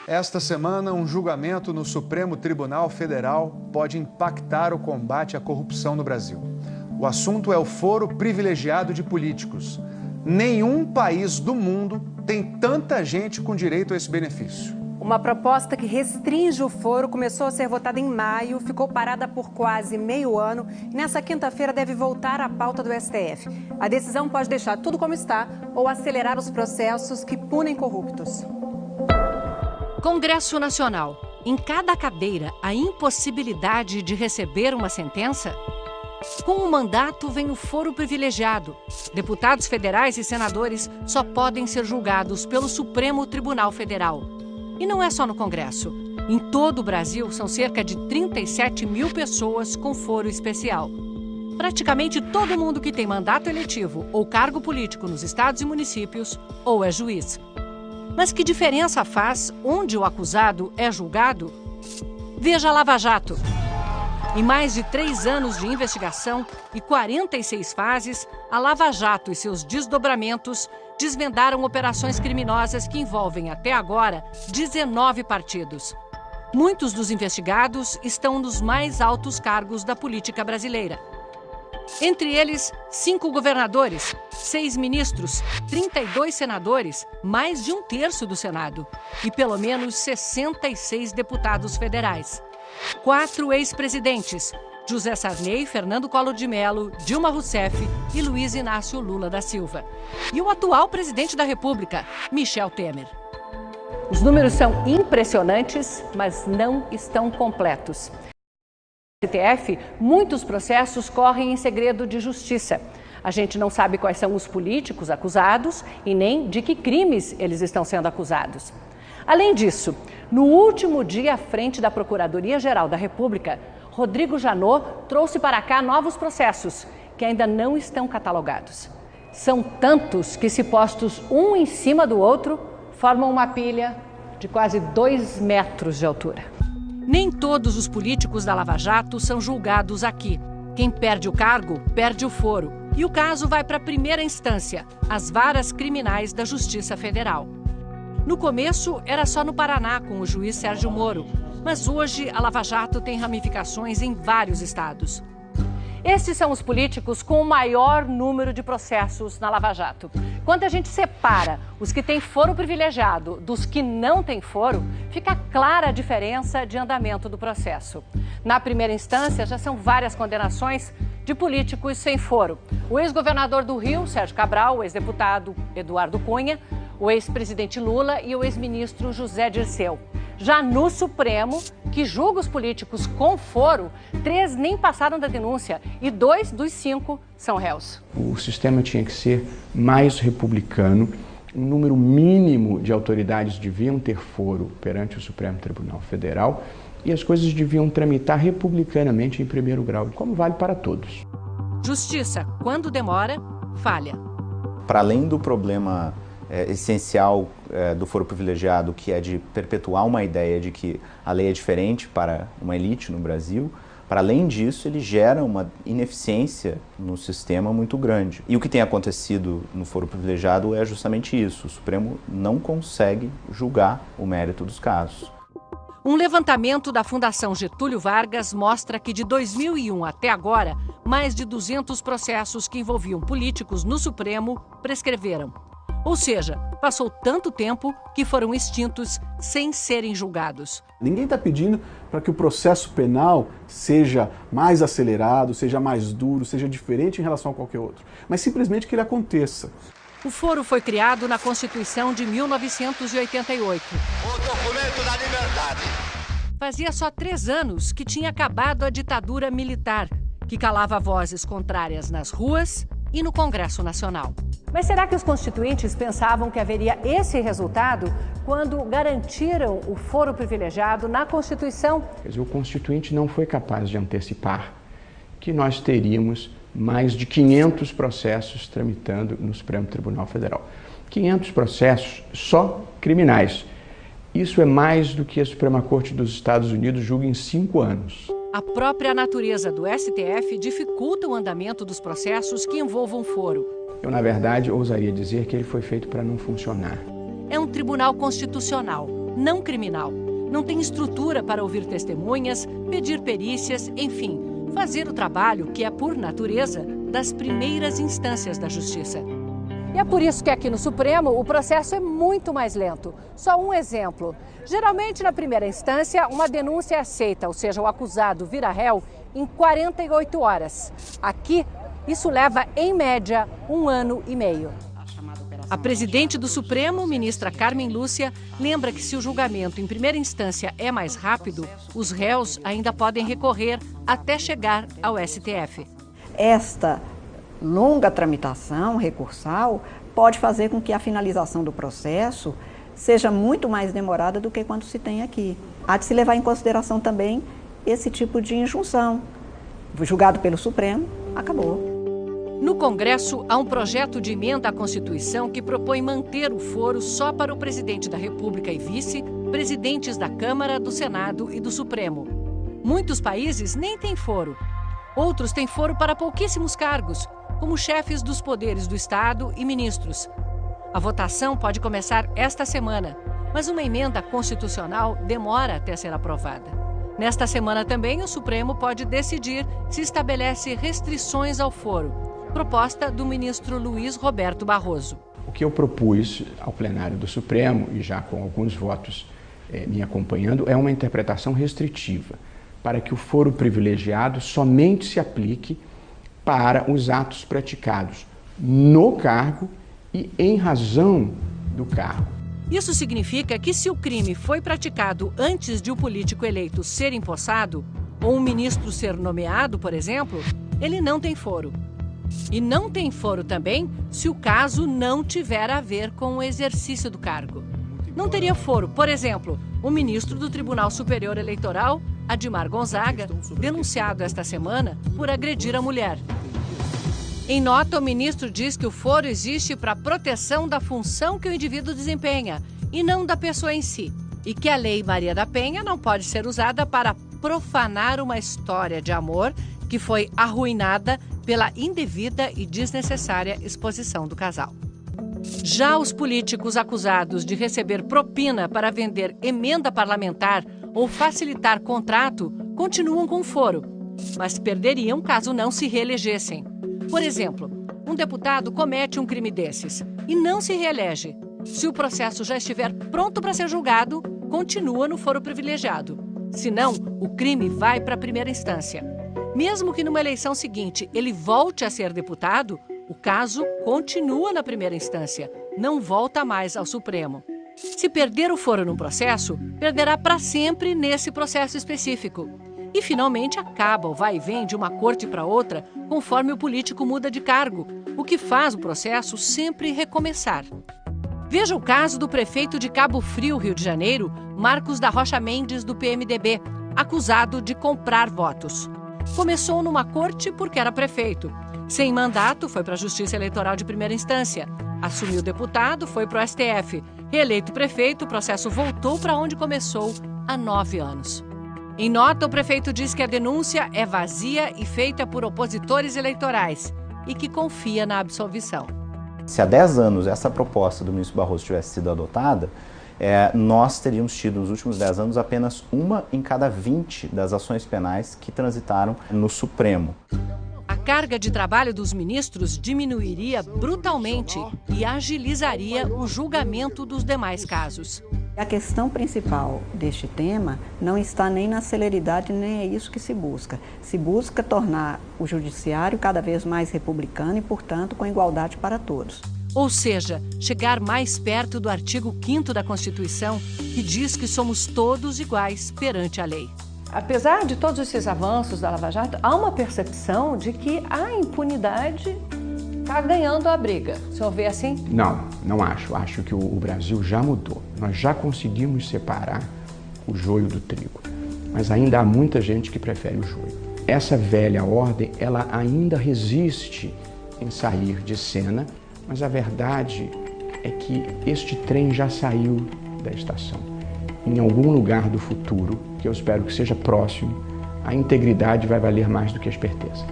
Esta semana, um julgamento no Supremo Tribunal Federal pode impactar o combate à corrupção no Brasil. O assunto é o foro privilegiado de políticos. Nenhum país do mundo tem tanta gente com direito a esse benefício. Uma proposta que restringe o foro começou a ser votada em maio, ficou parada por quase meio ano e nessa quinta-feira deve voltar à pauta do STF. A decisão pode deixar tudo como está ou acelerar os processos que punem corruptos. Congresso Nacional. Em cada cadeira, a impossibilidade de receber uma sentença? Com o mandato vem o foro privilegiado. Deputados federais e senadores só podem ser julgados pelo Supremo Tribunal Federal. E não é só no Congresso. Em todo o Brasil, são cerca de 37 mil pessoas com foro especial. Praticamente todo mundo que tem mandato eletivo ou cargo político nos estados e municípios ou é juiz. Mas que diferença faz onde o acusado é julgado? Veja a Lava Jato. Em mais de 3 anos de investigação e 46 fases, a Lava Jato e seus desdobramentos desvendaram operações criminosas que envolvem, até agora, 19 partidos. Muitos dos investigados estão nos mais altos cargos da política brasileira. Entre eles, 5 governadores, 6 ministros, 32 senadores, mais de 1/3 do Senado e pelo menos 66 deputados federais. 4 ex-presidentes, José Sarney, Fernando Collor de Mello, Dilma Rousseff e Luiz Inácio Lula da Silva. E o atual presidente da República, Michel Temer. Os números são impressionantes, mas não estão completos. No STF, muitos processos correm em segredo de justiça. A gente não sabe quais são os políticos acusados e nem de que crimes eles estão sendo acusados. Além disso, no último dia à frente da Procuradoria-Geral da República, Rodrigo Janot trouxe para cá novos processos que ainda não estão catalogados. São tantos que, se postos um em cima do outro, formam uma pilha de quase 2 metros de altura. Nem todos os políticos da Lava Jato são julgados aqui. Quem perde o cargo, perde o foro. E o caso vai para a primeira instância, as varas criminais da Justiça Federal. No começo, era só no Paraná, com o juiz Sérgio Moro. Mas hoje, a Lava Jato tem ramificações em vários estados. Esses são os políticos com o maior número de processos na Lava Jato. Quando a gente separa os que têm foro privilegiado dos que não têm foro, fica clara a diferença de andamento do processo. Na primeira instância, já são várias condenações de políticos sem foro. O ex-governador do Rio, Sérgio Cabral, o ex-deputado Eduardo Cunha, o ex-presidente Lula e o ex-ministro José Dirceu. Já no Supremo, que julga os políticos com foro, 3 nem passaram da denúncia e 2 dos 5 são réus. O sistema tinha que ser mais republicano. Um número mínimo de autoridades deviam ter foro perante o Supremo Tribunal Federal e as coisas deviam tramitar republicanamente em primeiro grau, como vale para todos. Justiça, quando demora, falha. Para além do problema essencial do foro privilegiado, que é de perpetuar uma ideia de que a lei é diferente para uma elite no Brasil, para além disso, ele gera uma ineficiência no sistema muito grande. E o que tem acontecido no foro privilegiado é justamente isso. O Supremo não consegue julgar o mérito dos casos. Um levantamento da Fundação Getúlio Vargas mostra que de 2001 até agora, mais de 200 processos que envolviam políticos no Supremo prescreveram. Ou seja, passou tanto tempo que foram extintos sem serem julgados. Ninguém está pedindo para que o processo penal seja mais acelerado, seja mais duro, seja diferente em relação a qualquer outro, mas simplesmente que ele aconteça. O foro foi criado na Constituição de 1988. O documento da liberdade. Fazia só 3 anos que tinha acabado a ditadura militar, que calava vozes contrárias nas ruas e no Congresso Nacional. Mas será que os constituintes pensavam que haveria esse resultado quando garantiram o foro privilegiado na Constituição? Quer dizer, o constituinte não foi capaz de antecipar que nós teríamos mais de 500 processos tramitando no Supremo Tribunal Federal. 500 processos só criminais. Isso é mais do que a Suprema Corte dos Estados Unidos julga em 5 anos. A própria natureza do STF dificulta o andamento dos processos que envolvam foro. Eu, na verdade, ousaria dizer que ele foi feito para não funcionar. É um tribunal constitucional, não criminal. Não tem estrutura para ouvir testemunhas, pedir perícias, enfim, fazer o trabalho que é, por natureza, das primeiras instâncias da justiça. E é por isso que aqui no Supremo o processo é muito mais lento. Só um exemplo. Geralmente, na primeira instância, uma denúncia é aceita, ou seja, o acusado vira réu em 48 horas. Aqui, isso leva, em média, 1 ano e meio. A presidente do Supremo, ministra Carmen Lúcia, lembra que se o julgamento em primeira instância é mais rápido, os réus ainda podem recorrer até chegar ao STF. Esta longa tramitação recursal pode fazer com que a finalização do processo seja muito mais demorada do que quando se tem aqui. Há de se levar em consideração também esse tipo de injunção. Julgado pelo Supremo, acabou. No Congresso, há um projeto de emenda à Constituição que propõe manter o foro só para o presidente da República e vice, presidentes da Câmara, do Senado e do Supremo. Muitos países nem têm foro. Outros têm foro para pouquíssimos cargos, como chefes dos poderes do Estado e ministros. A votação pode começar esta semana, mas uma emenda constitucional demora até ser aprovada. Nesta semana também, o Supremo pode decidir se estabelece restrições ao foro, proposta do ministro Luiz Roberto Barroso. O que eu propus ao plenário do Supremo, e já com alguns votos me acompanhando, é uma interpretação restritiva, para que o foro privilegiado somente se aplique para os atos praticados no cargo e em razão do cargo. Isso significa que se o crime foi praticado antes de o político eleito ser empossado, ou um ministro ser nomeado, por exemplo, ele não tem foro. E não tem foro também se o caso não tiver a ver com o exercício do cargo. Não teria foro, por exemplo, o ministro do Tribunal Superior Eleitoral, Adimar Gonzaga, denunciado esta semana por agredir a mulher. Em nota, o ministro diz que o foro existe para a proteção da função que o indivíduo desempenha e não da pessoa em si, e que a Lei Maria da Penha não pode ser usada para profanar uma história de amor que foi arruinada pela indevida e desnecessária exposição do casal. Já os políticos acusados de receber propina para vender emenda parlamentar ou facilitar contrato continuam com foro, mas perderiam caso não se reelegessem. Por exemplo, um deputado comete um crime desses e não se reelege. Se o processo já estiver pronto para ser julgado, continua no foro privilegiado. Se não, o crime vai para a primeira instância. Mesmo que numa eleição seguinte ele volte a ser deputado, o caso continua na primeira instância, não volta mais ao Supremo. Se perder o foro num processo, perderá para sempre nesse processo específico. E finalmente acaba o vai e vem de uma corte para outra conforme o político muda de cargo, o que faz o processo sempre recomeçar. Veja o caso do prefeito de Cabo Frio, Rio de Janeiro, Marcos da Rocha Mendes, do PMDB, acusado de comprar votos. Começou numa corte porque era prefeito. Sem mandato, foi para a Justiça Eleitoral de primeira instância. Assumiu deputado, foi para o STF. Reeleito prefeito, o processo voltou para onde começou há 9 anos. Em nota, o prefeito diz que a denúncia é vazia e feita por opositores eleitorais e que confia na absolvição. Se há 10 anos essa proposta do ministro Barroso tivesse sido adotada, nós teríamos tido nos últimos 10 anos apenas 1 em cada 20 das ações penais que transitaram no Supremo. A carga de trabalho dos ministros diminuiria brutalmente e agilizaria o julgamento dos demais casos. A questão principal deste tema não está nem na celeridade, nem é isso que se busca. Se busca tornar o judiciário cada vez mais republicano e, portanto, com igualdade para todos. Ou seja, chegar mais perto do artigo 5º da Constituição, que diz que somos todos iguais perante a lei. Apesar de todos esses avanços da Lava Jato, há uma percepção de que a impunidade está ganhando a briga. O senhor vê assim? Não acho. Acho que o Brasil já mudou. Nós já conseguimos separar o joio do trigo. Mas ainda há muita gente que prefere o joio. Essa velha ordem, ela ainda resiste em sair de cena, mas a verdade é que este trem já saiu da estação. Em algum lugar do futuro, que eu espero que seja próximo, a integridade vai valer mais do que a esperteza.